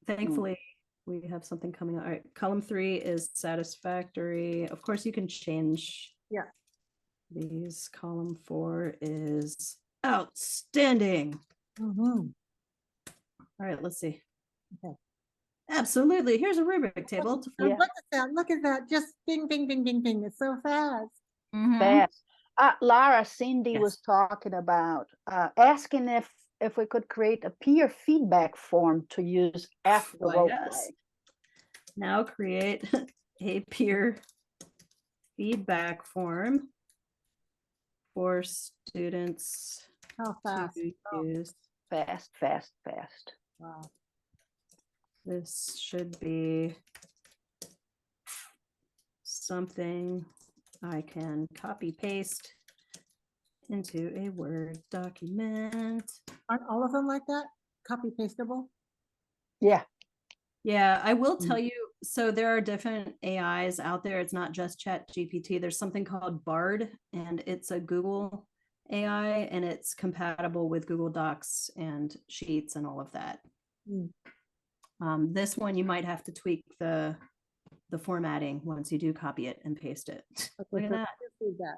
Thankfully, we have something coming up. All right, column 3 is satisfactory. Of course, you can change. Yeah. These. Column 4 is outstanding. Mm-hmm. All right, let's see. Okay. Absolutely. Here's a rubric table. Yeah. Look at that. Look at that. Just bing, bing, bing, bing, bing. It's so fast. Fast. Lara, Cindy Yes. was talking about asking if we could create a peer feedback form to use after the Why, role yes. Now create a peer feedback form for students How fast? to use. Fast, fast, fast. Wow. This should be something I can copy paste into a Word document. Aren't all of them like that? Copy pastable? Yeah, Yeah, I will tell you, so there are different AIs out there. It's not just ChatGPT. There's something called Bard, and it's a Google AI, and it's compatible with Google Docs and Sheets and all of that. Mm. This one, you might have to tweak the formatting once you do copy it and paste it. Look at so that. feedback.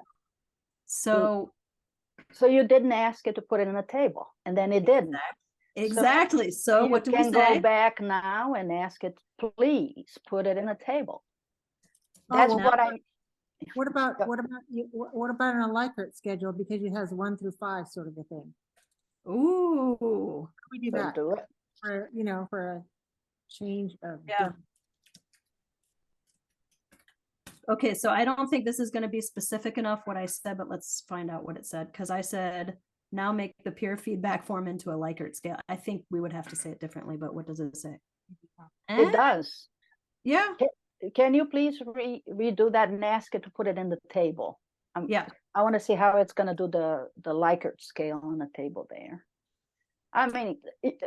So so you didn't ask it to put it in the table, and then it didn't. exactly. So You what do we can say? go back now and ask it, please put it in a table. Oh, That's well, what I'm, What about, Yep. what about an Likert schedule, because it has 1 through 5 sort of a thing? Ooh, We do gonna that do it. for, for a change of. Yeah. Okay, so I don't think this is going to be specific enough what I said, but let's find out what it said. Because I said, now make the peer feedback form into a Likert scale. I think we would have to say it differently, but what does it say? It does. Yeah. Can you please redo that and ask it to put it in the table? Yeah. I want to see how it's gonna do the Likert scale on the table there. I mean,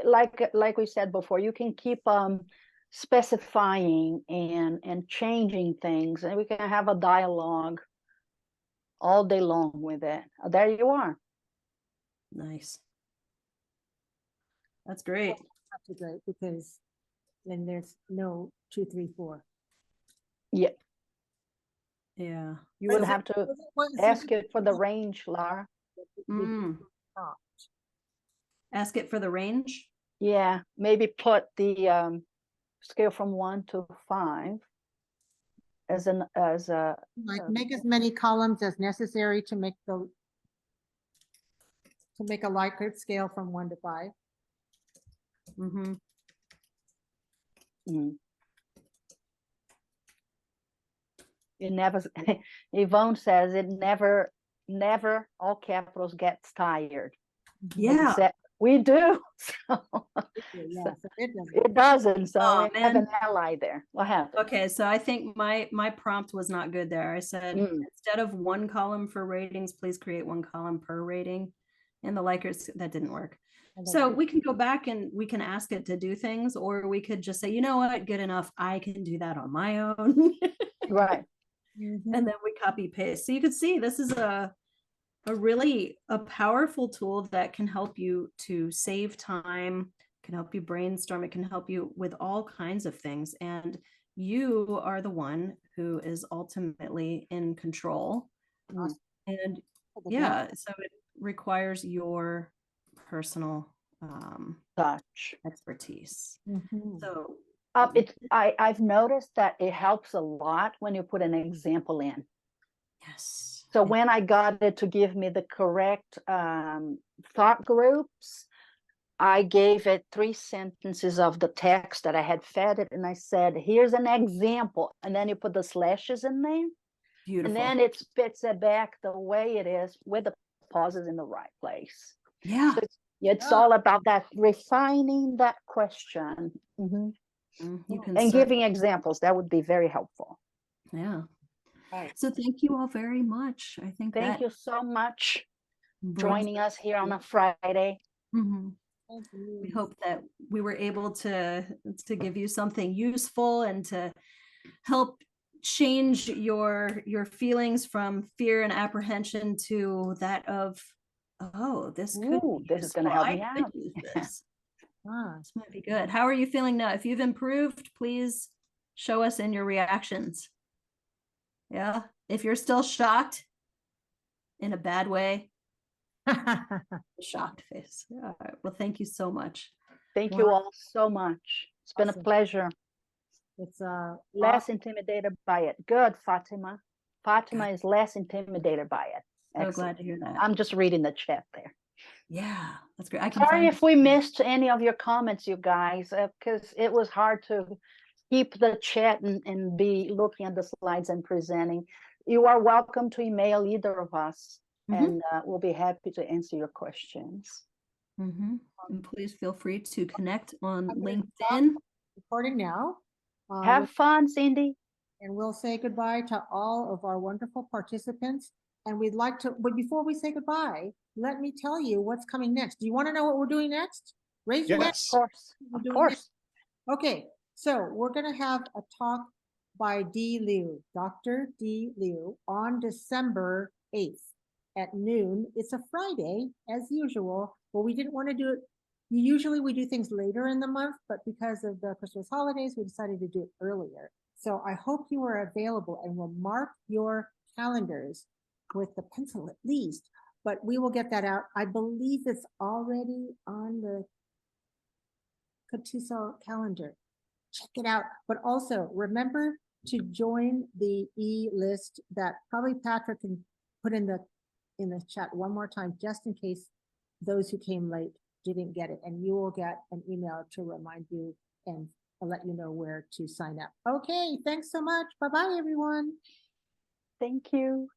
like we said before, you can keep specifying and changing things, and we can have a dialogue all day long with it. There you are. Nice. That's great. That's great, because then there's no 2, 3, 4. Yeah, Yeah. you would have to ask it for the range, Lara. Ask it for the range. Yeah, maybe put the scale from 1 to 5 as a Like, make as many columns as necessary to make a Likert scale from 1 to 5. Mm-hmm. It never, Yvonne says it never, all capitals gets tired. Yeah. Except we do. Yeah, so it doesn't. It doesn't. So Oh, we have man. an ally there. What happened? Okay, so I think my prompt was not good there. I said, instead of 1 column for ratings, please create 1 column per rating. And the Likert, that didn't work. So we can go back and we can ask it to do things, or we could just say, you know what, good enough. I can do that on my own. Right. And then we copy paste. So you can see this is a really powerful tool that can help you to save time, can help you brainstorm. It can help you with all kinds of things. And you are the one who is ultimately in control. And yeah, so it requires your personal Touch. expertise. Mhm. So I've noticed that it helps a lot when you put an example in. yes. So when I got it to give me the correct thought groups, I gave it 3 sentences of the text that I had fed it, and I said, here's an example. And then you put the slashes in there. Beautiful. And then it spits it back the way it is with the pauses in the right place. Yeah. So it's all about that, refining that question. You can And start. giving examples. That would be very helpful. Yeah. Right. So thank you all very much. I think Thank that you so much brings joining us here on a Friday. Mhm. Thank you. We hope that we were able to give you something useful and to help change your feelings from fear and apprehension to that of, oh, this could Ooh, be this is going to useful. help me I could out. use this. Ah, This might be good. How are you feeling now? If you've improved, please show us in your reactions. Yeah. If you're still shocked in a bad way, shocked face. All right. Well, thank you so much. Thank you all so much. It's been a Awesome. pleasure. It's Less intimidated by it. Good, Fatima. Fatima is less intimidated by it. So Excellent. glad to hear that. I'm just reading the chat there. Yeah, that's great. I can Sorry find if we missed any of your comments, you guys, because it was hard to keep the chat and be looking at the slides and presenting, you are welcome to email either of us, Mhm. and we'll be happy to answer your questions. Mhm. And please feel free to connect on I'm gonna stop LinkedIn. Recording now. Have fun, Cindy. And we'll say goodbye to all of our wonderful participants. And we'd like to, but before we say goodbye, let me tell you what's coming next. Do you want to know what we're doing next? Raise your hand. Yes. Of course, We're of doing course. Okay, so we're gonna have a talk by D. Liu, Dr. D. Liu, on December 8th at noon. It's a Friday, as usual, but we didn't want to do it. Usually we do things later in the month, but because of the Christmas holidays, we decided to do it earlier. So I hope you are available and will mark your calendars with the pencil at least, but we will get that out. I believe it's already on the CATESOL calendar. Check it out. But also remember to join the e-list that probably Patrick can put in the chat one more time, just in case those who came late didn't get it. And you will get an email to remind you and let you know where to sign up. Okay, thanks so much. Bye-bye, everyone. Thank you.